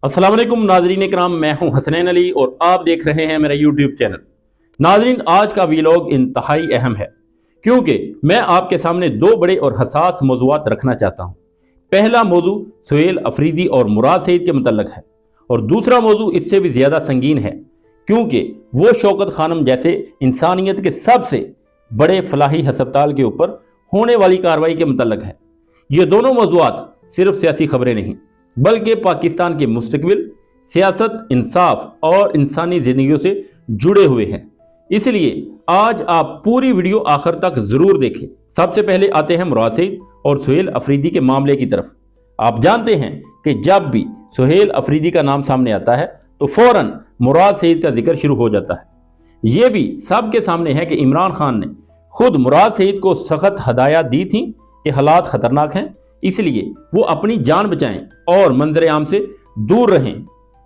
अस्सलाम वालेकुम नाजरीन इकराम, मैं हूं हसनैन अली और आप देख रहे हैं मेरा यूट्यूब चैनल। नाजरीन, आज का वीलॉग इंतहाई अहम है क्योंकि मैं आपके सामने दो बड़े और हसास मौज़ूआत रखना चाहता हूं। पहला मौजू सुहेल अफरीदी और मुराद सईद के मुतल्लक है और दूसरा मौजू इससे भी ज़्यादा संगीन है क्योंकि वो शौकत खानम जैसे इंसानियत के सबसे बड़े फलाही हस्पताल के ऊपर होने वाली कार्रवाई के मुतल्लक है। ये दोनों मौज़ूआत सिर्फ सियासी खबरें नहीं बल्कि पाकिस्तान के मुस्तकबिल, सियासत, इंसाफ और इंसानी ज़िंदगियों से जुड़े हुए हैं। इसलिए आज आप पूरी वीडियो आखिर तक ज़रूर देखें। सबसे पहले आते हैं मुराद सईद और सुहेल अफरीदी के मामले की तरफ। आप जानते हैं कि जब भी सुहेल अफरीदी का नाम सामने आता है तो फौरन मुराद सईद का जिक्र शुरू हो जाता है। ये भी सबके सामने है कि इमरान खान ने खुद मुराद सईद को सख्त हदायत दी थी कि हालात ख़तरनाक हैं, इसलिए वो अपनी जान बचाएं और मंजर आम से दूर रहें।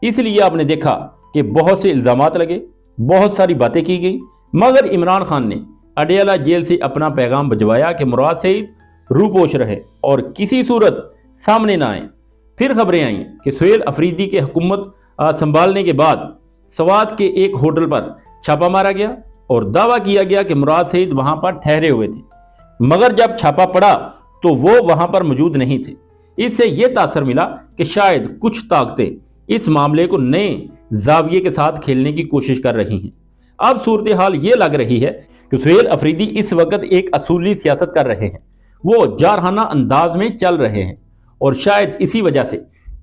इसलिए आपने देखा कि बहुत से इल्ज़ामात लगे, बहुत सारी बातें की गई, मगर इमरान खान ने अडयाला जेल से अपना पैगाम भिजवाया कि मुराद सईद रूपोश रहे और किसी सूरत सामने ना आए। फिर खबरें आईं कि सुहेल अफरीदी के हुकूमत संभालने के बाद सवात के एक होटल पर छापा मारा गया और दावा किया गया कि मुराद सईद वहां पर ठहरे हुए थे, मगर जब छापा पड़ा तो वो वहां पर मौजूद नहीं थे। इससे यह तासर मिला कि शायद कुछ ताकतें इस मामले को नए जाविये के साथ खेलने की कोशिश कर रही हैं। अब सूरत हाल ये लग रही है कि सुहेल अफरीदी इस वक्त एक असूली सियासत कर रहे हैं, वो जारहाना अंदाज में चल रहे हैं और शायद इसी वजह से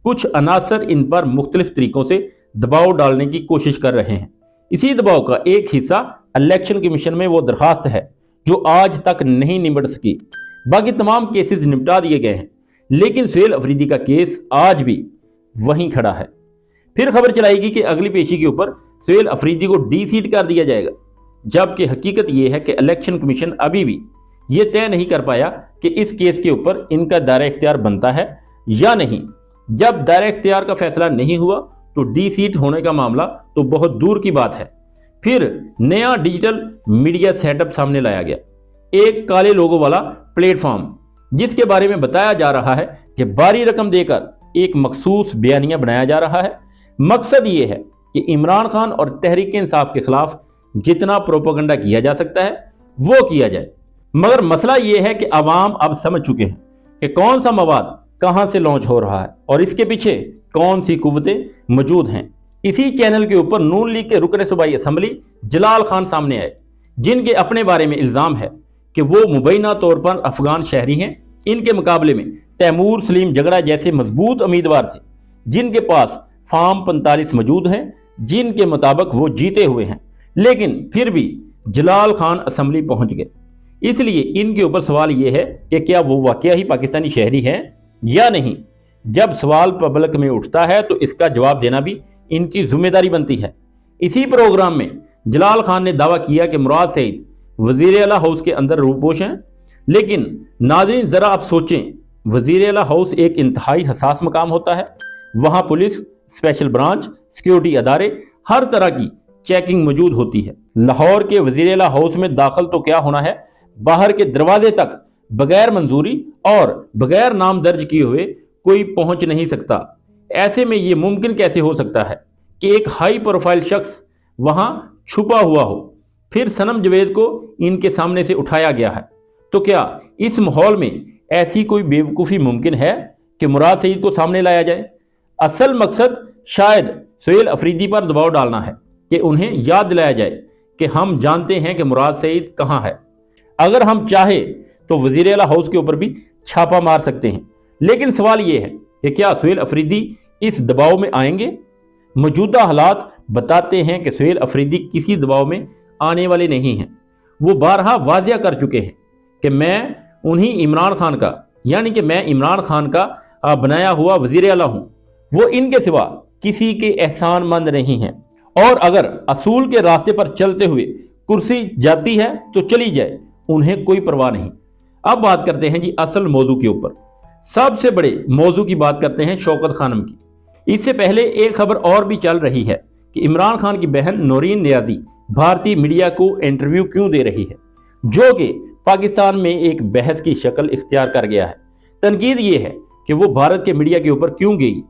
कुछ अनासर इन पर मुख्तलिफ तरीकों से दबाव डालने की कोशिश कर रहे हैं। इसी दबाव का एक हिस्सा इलेक्शन कमीशन में वो दरखास्त है जो आज तक नहीं निपट सकी। बाकी तमाम केसेस निपटा दिए गए हैं, लेकिन सुहेल अफरीदी का केस आज भी वहीं खड़ा है। फिर खबर चलाएगी कि अगली पेशी के ऊपर सुहेल अफरीदी को डी सीट कर दिया जाएगा, जबकि हकीकत यह है कि इलेक्शन कमीशन अभी भी ये तय नहीं कर पाया कि इस केस के ऊपर इनका दायरा इख्तियार बनता है या नहीं। जब दायरा इख्तियार का फैसला नहीं हुआ तो डी सीट होने का मामला तो बहुत दूर की बात है। फिर नया डिजिटल मीडिया सेटअप सामने लाया गया, एक काले लोगों वाला प्लेटफॉर्म, जिसके बारे में बताया जा रहा है कि भारी रकम देकर एक मखसूस बयानिया बनाया जा रहा है। मकसद ये है कि इमरान खान और तहरीक इंसाफ के खिलाफ जितना प्रोपेगेंडा किया जा सकता है वो किया जाए। मगर मसला ये है कि अवाम अब समझ चुके हैं कि कौन सा मवाद कहां से लॉन्च हो रहा है और इसके पीछे कौन सी कुव्वतें मौजूद हैं। इसी चैनल के ऊपर नून लीग के रुकन सूबाई असम्बली जलाल खान सामने आए, जिनके अपने बारे में इल्ज़ाम है कि वो मुबैना तौर पर अफगान शहरी हैं। इनके मुकाबले में तैमूर सलीम जगड़ा जैसे मजबूत उम्मीदवार थे, जिनके पास फार्म 45 मौजूद हैं, जिनके मुताबिक वो जीते हुए हैं, लेकिन फिर भी जलाल खान असम्बली पहुंच गए। इसलिए इनके ऊपर सवाल ये है कि क्या वो वाकई ही पाकिस्तानी शहरी हैं या नहीं। जब सवाल पब्लिक में उठता है तो इसका जवाब देना भी इनकी जिम्मेदारी बनती है। इसी प्रोग्राम में जलाल खान ने दावा किया कि मुराद सईद वज़ीर आला हाउस के अंदर रूपोश हैं, लेकिन नाज़रीन ज़रा आप सोचें, वज़ीर आला हाउस एक इंतहाई हसास मकाम होता है। वहाँ पुलिस, स्पेशल ब्रांच, सिक्योरिटी अदारे, हर तरह की चेकिंग मौजूद होती है। लाहौर के वज़ीर आला हाउस में दाखिल तो क्या होना है, बाहर के दरवाजे तक बगैर मंजूरी और बगैर नाम दर्ज किए हुए कोई पहुंच नहीं सकता। ऐसे में ये मुमकिन कैसे हो सकता है कि एक हाई प्रोफाइल शख्स वहां छुपा हुआ हो। फिर सनम जवेद को इनके सामने से उठाया गया है, तो क्या इस माहौल में ऐसी कोई बेवकूफ़ी मुमकिन है कि मुराद सईद को सामने लाया जाए। असल मकसद शायद सुहेल अफरीदी पर दबाव डालना है कि उन्हें याद दिलाया जाए कि हम जानते हैं कि मुराद सईद कहाँ है। अगर हम चाहे तो वज़ीर आला हाउस के ऊपर भी छापा मार सकते हैं, लेकिन सवाल ये है कि क्या सुहेल अफरीदी इस दबाव में आएंगे। मौजूदा हालात बताते हैं कि सुहेल अफरीदी किसी दबाव में आने वाले नहीं हैं। वो बारहा वाज़िया कर चुके हैं कि मैं उन्हीं इमरान खान का, यानी कि मैं इमरान खान का बनाया हुआ वज़ीर आला हूँ, वो इनके सिवा किसी के एहसानमंद नहीं हैं और अगर असूल के रास्ते पर चलते हुए कुर्सी जाती है तो चली जाए, उन्हें कोई परवाह नहीं। अब बात करते हैं जी असल मौजू के ऊपर। सबसे बड़े मौजू की बात करते हैं शौकत खानम की। इससे पहले एक खबर और भी चल रही है कि इमरान खान की बहन नौरीन नियाजी भारतीय मीडिया को इंटरव्यू क्यों दे रही है, जो कि पाकिस्तान में एक बहस की शक्ल इख्तियार कर गया है। तनकीद ये है कि वो भारत के मीडिया के ऊपर क्यों गई।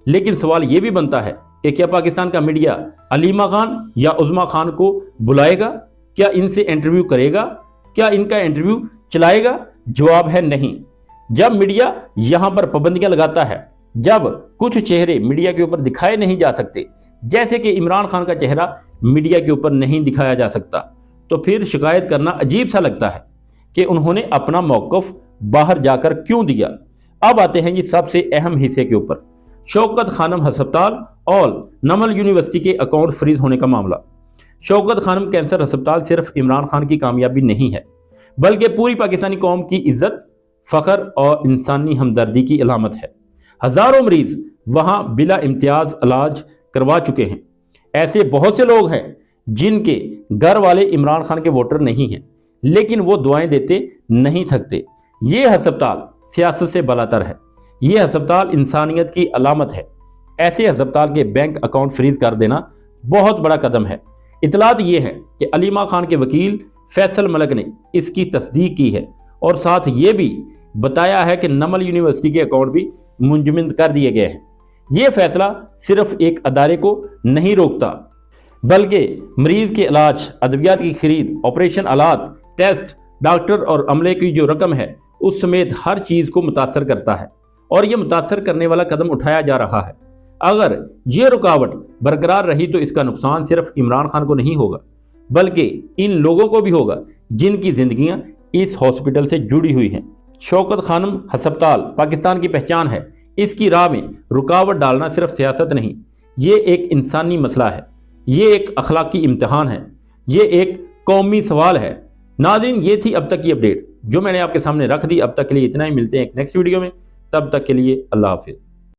لیکن سوال یہ بھی بنتا ہے کہ کیا پاکستان کا میڈیا علیمہ خان یا عظمیٰ خان کو بلائے گا؟ کیا ان سے انٹرویو کرے گا؟ کیا ان کا انٹرویو چلائے گا؟ جواب ہے نہیں۔ جب میڈیا یہاں پر پابندیاں لگاتا ہے، جب کچھ چہرے میڈیا کے اوپر دکھائے نہیں جا سکتے، جیسے کہ عمران خان کا چہرہ میڈیا کے اوپر نہیں دکھایا جا سکتا، تو پھر شکایت کرنا عجیب سا لگتا ہے کہ انہوں نے اپنا موقف باہر جا کر کیوں دیا۔ اب آتے ہیں سب سے اہم حصے کے اوپر، شوکت خانم ہسپتال اور نمل یونیورسٹی کے اکاؤنٹ فریز ہونے کا معاملہ۔ شوکت خانم کینسر ہسپتال صرف عمران خان کی کامیابی نہیں ہے، بلکہ پوری پاکستانی قوم کی عزت، فخر اور انسانی ہمدردی کی علامت ہے۔ ہزاروں مریض وہاں بلا امتیاز علاج کروا چکے ہیں۔ ایسے بہت سے لوگ ہیں جن کے گھر والے عمران خان کے ووٹر نہیں ہیں، لیکن وہ دعائیں دیتے نہیں تھکتے۔ یہ ہسپتال سیاست سے بالاتر ہے، یہ ہسپتال انسانیت کی علامت ہے۔ ایسے ہسپتال کے بینک اکاؤنٹ فریز کر دینا بہت بڑا قدم ہے۔ اطلاعات یہ ہے کہ علیمہ خان کے وکیل فیصل ملک نے اس کی تصدیق کی ہے اور ساتھ یہ بھی بتایا ہے کہ نمل یونیورسٹی کے اکاؤنٹ بھی منجمد کر دیے گئے ہیں۔ یہ فیصلہ صرف ایک ادارے کو نہیں روکتا، بلکہ مریض کے علاج، ادویات کی خرید، آپریشن آلات، ٹیسٹ، ڈاکٹر اور عملے کی جو رقم ہے، اس سمیت ہر چیز کو متاثر کرتا ہے، اور یہ متاثر کرنے والا قدم اٹھایا جا رہا ہے۔ اگر یہ رکاوٹ برقرار رہی تو اس کا نقصان صرف عمران خان کو نہیں ہوگا، بلکہ ان لوگوں کو بھی ہوگا جن کی زندگیاں اس ہاسپٹل سے جڑی ہوئی ہیں۔ شوکت خانم ہسپتال پاکستان کی پہچان ہے۔ اس کی راہ میں رکاوٹ ڈالنا صرف سیاست نہیں، یہ ایک انسانی مسئلہ ہے، یہ ایک اخلاقی امتحان ہے، یہ ایک قومی سوال ہے۔ ناظرین، یہ تھی اب تک کی اپڈیٹ جو میں نے آپ کے سامنے رکھ دی۔ اب تک کے لیے اتنا ہی، ملتے ہیں ایک نیکسٹ ویڈیو میں، تب تک کے لیے اللہ حافظ۔